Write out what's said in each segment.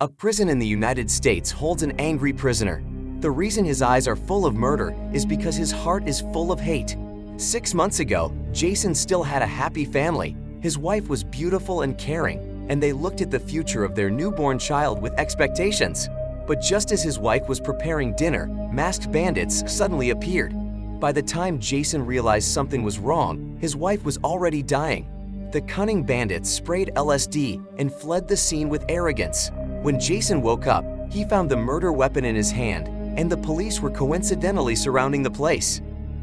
A prison in the United States holds an angry prisoner. The reason his eyes are full of murder is because his heart is full of hate. 6 months ago, Jason still had a happy family. His wife was beautiful and caring, and they looked at the future of their newborn child with expectations. But just as his wife was preparing dinner, masked bandits suddenly appeared. By the time Jason realized something was wrong, his wife was already dying. The cunning bandits sprayed LSD and fled the scene with arrogance. When Jason woke up, he found the murder weapon in his hand, and the police were coincidentally surrounding the place.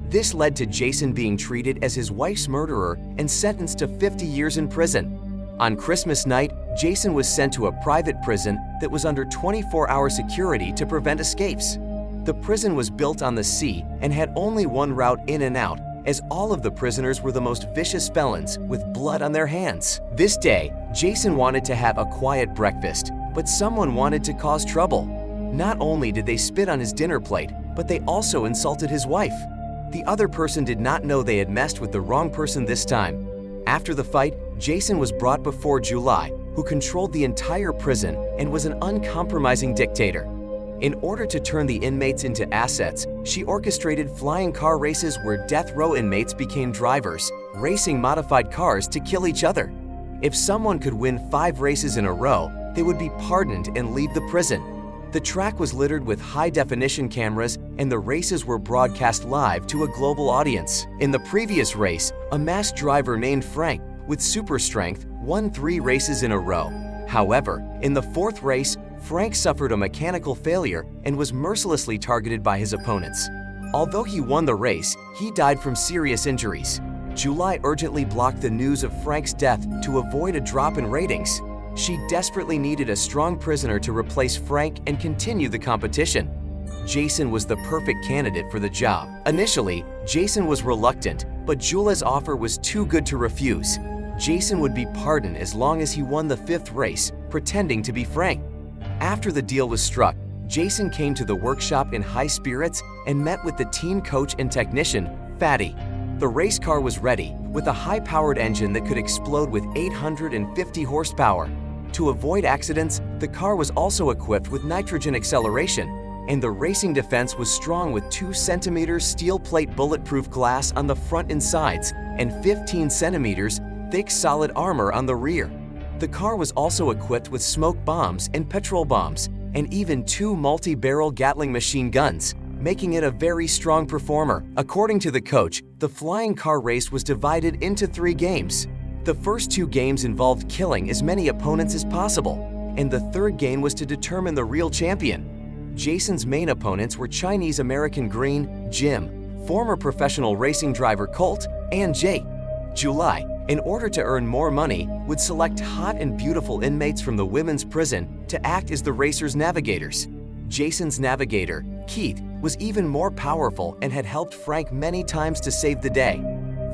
This led to Jason being treated as his wife's murderer and sentenced to 50 years in prison. On Christmas night, Jason was sent to a private prison that was under 24-hour security to prevent escapes. The prison was built on the sea and had only one route in and out, as all of the prisoners were the most vicious felons with blood on their hands. This day, Jason wanted to have a quiet breakfast, but someone wanted to cause trouble. Not only did they spit on his dinner plate, but they also insulted his wife. The other person did not know they had messed with the wrong person this time. After the fight, Jason was brought before July, who controlled the entire prison and was an uncompromising dictator. In order to turn the inmates into assets, she orchestrated flying car races where death row inmates became drivers, racing modified cars to kill each other. If someone could win 5 races in a row, they would be pardoned and leave the prison. The track was littered with high-definition cameras, and the races were broadcast live to a global audience. In the previous race, a masked driver named Frank, with super strength, won 3 races in a row. However, in the 4th race, Frank suffered a mechanical failure and was mercilessly targeted by his opponents. Although he won the race, he died from serious injuries. July urgently blocked the news of Frank's death to avoid a drop in ratings. She desperately needed a strong prisoner to replace Frank and continue the competition. Jason was the perfect candidate for the job. Initially, Jason was reluctant, but Jula's offer was too good to refuse. Jason would be pardoned as long as he won the 5th race, pretending to be Frank. After the deal was struck, Jason came to the workshop in high spirits and met with the team coach and technician, Fatty. The race car was ready, with a high-powered engine that could explode with 850 horsepower. To avoid accidents, the car was also equipped with nitrogen acceleration, and the racing defense was strong with 2 cm steel plate bulletproof glass on the front and sides and 15 cm thick solid armor on the rear. The car was also equipped with smoke bombs and petrol bombs, and even 2 multi-barrel Gatling machine guns, making it a very strong performer. According to the coach, the flying car race was divided into 3 games. The first 2 games involved killing as many opponents as possible, and the 3rd game was to determine the real champion. Jason's main opponents were Chinese-American Green, Jim, former professional racing driver Colt, and Jake. July, in order to earn more money, would select hot and beautiful inmates from the women's prison to act as the racers' navigators. Jason's navigator, Keith, was even more powerful and had helped Frank many times to save the day.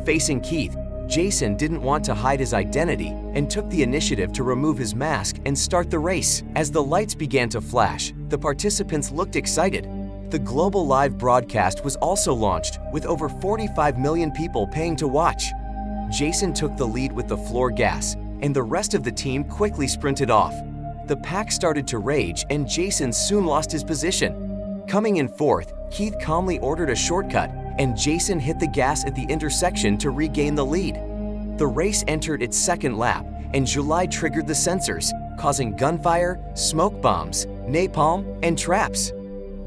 Facing Keith, Jason didn't want to hide his identity and took the initiative to remove his mask and start the race. As the lights began to flash, the participants looked excited. The global live broadcast was also launched, with over 45 million people paying to watch. Jason took the lead with the floor gas, and the rest of the team quickly sprinted off. The pack started to rage, and Jason soon lost his position. Coming in 4th, Keith calmly ordered a shortcut, and Jason hit the gas at the intersection to regain the lead. The race entered its 2nd lap, and July triggered the sensors, causing gunfire, smoke bombs, napalm, and traps.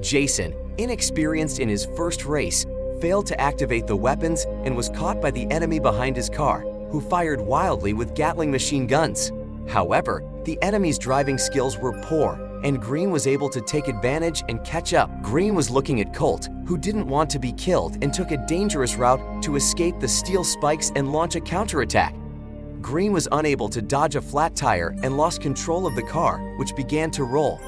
Jason, inexperienced in his first race, failed to activate the weapons and was caught by the enemy behind his car, who fired wildly with Gatling machine guns. However, the enemy's driving skills were poor, and Green was able to take advantage and catch up. Green was looking at Colt, who didn't want to be killed and took a dangerous route to escape the steel spikes and launch a counterattack. Green was unable to dodge a flat tire and lost control of the car, which began to roll.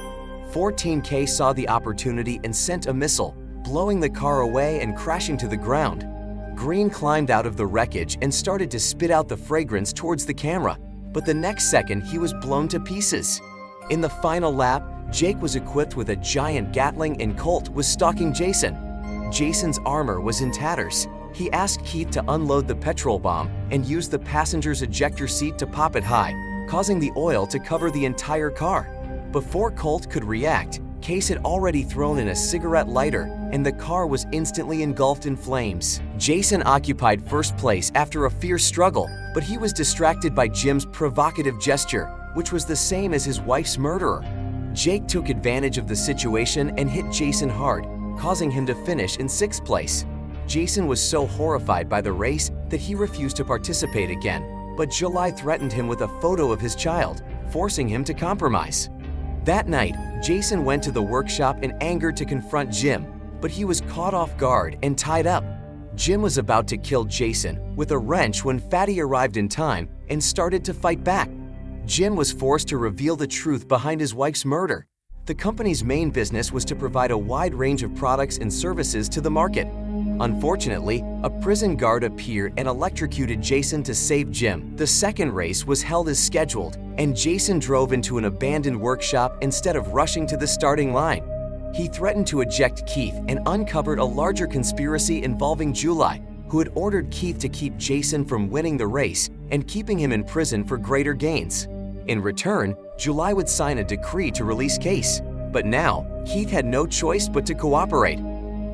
14K saw the opportunity and sent a missile, blowing the car away and crashing to the ground. Green climbed out of the wreckage and started to spit out the fragrance towards the camera, but the next second he was blown to pieces. In the final lap, Jake was equipped with a giant Gatling and Colt was stalking Jason. Jason's armor was in tatters. He asked Keith to unload the petrol bomb and use the passenger's ejector seat to pop it high, causing the oil to cover the entire car. Before Colt could react, Case had already thrown in a cigarette lighter, and the car was instantly engulfed in flames. Jason occupied first place after a fierce struggle, but he was distracted by Jim's provocative gesture, which was the same as his wife's murderer. Jake took advantage of the situation and hit Jason hard, causing him to finish in sixth place. Jason was so horrified by the race that he refused to participate again, but July threatened him with a photo of his child, forcing him to compromise. That night, Jason went to the workshop in anger to confront Jim, but he was caught off guard and tied up. Jim was about to kill Jason with a wrench when Fatty arrived in time and started to fight back. Jim was forced to reveal the truth behind his wife's murder. The company's main business was to provide a wide range of products and services to the market. Unfortunately, a prison guard appeared and electrocuted Jason to save Jim. The second race was held as scheduled, and Jason drove into an abandoned workshop instead of rushing to the starting line. He threatened to eject Keith and uncovered a larger conspiracy involving July, who had ordered Keith to keep Jason from winning the race and keeping him in prison for greater gains. In return, July would sign a decree to release Case, but now Keith had no choice but to cooperate.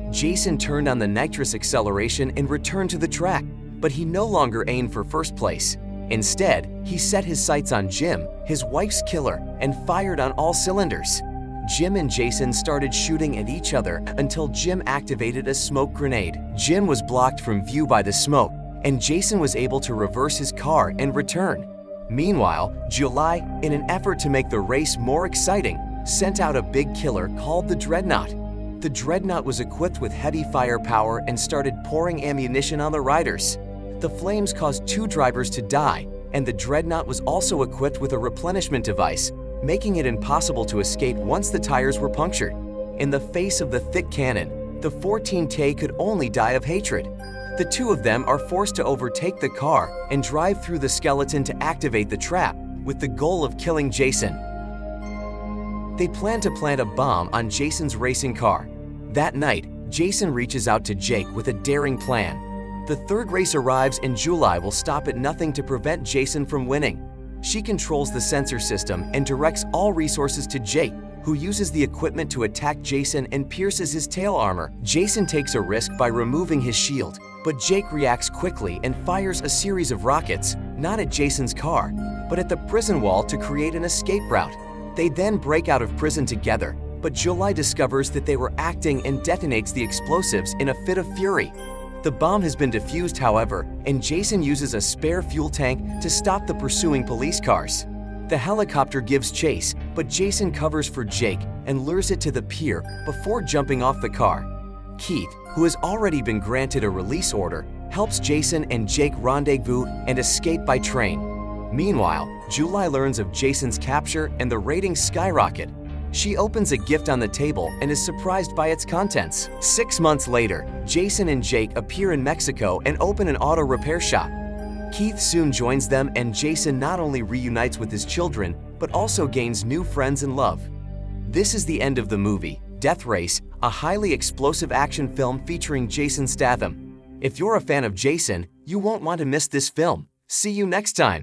Jason turned on the nitrous acceleration and returned to the track, but he no longer aimed for first place. Instead, he set his sights on Jim, his wife's killer, and fired on all cylinders. Jim and Jason started shooting at each other until Jim activated a smoke grenade. Jim was blocked from view by the smoke, and Jason was able to reverse his car and return. Meanwhile, July, in an effort to make the race more exciting, sent out a big killer called the Dreadnought. The Dreadnought was equipped with heavy firepower and started pouring ammunition on the riders. The flames caused 2 drivers to die, and the Dreadnought was also equipped with a replenishment device, making it impossible to escape once the tires were punctured. In the face of the thick cannon, the H0t could only die of hatred. The two of them are forced to overtake the car and drive through the skeleton to activate the trap, with the goal of killing Jason. They plan to plant a bomb on Jason's racing car. That night, Jason reaches out to Jake with a daring plan. The third race arrives and July will stop at nothing to prevent Jason from winning. She controls the sensor system and directs all resources to Jake, who uses the equipment to attack Jason and pierces his tail armor. Jason takes a risk by removing his shield, but Jake reacts quickly and fires a series of rockets, not at Jason's car, but at the prison wall to create an escape route. They then break out of prison together, but July discovers that they were acting and detonates the explosives in a fit of fury. The bomb has been defused, however, and Jason uses a spare fuel tank to stop the pursuing police cars. The helicopter gives chase, but Jason covers for Jake and lures it to the pier before jumping off the car. Keith, who has already been granted a release order, helps Jason and Jake rendezvous and escape by train. Meanwhile, July learns of Jason's capture and the ratings skyrocket. She opens a gift on the table and is surprised by its contents. 6 months later, Jason and Jake appear in Mexico and open an auto repair shop. Keith soon joins them, and Jason not only reunites with his children, but also gains new friends and love. This is the end of the movie, Death Race, a highly explosive action film featuring Jason Statham. If you're a fan of Jason, you won't want to miss this film. See you next time.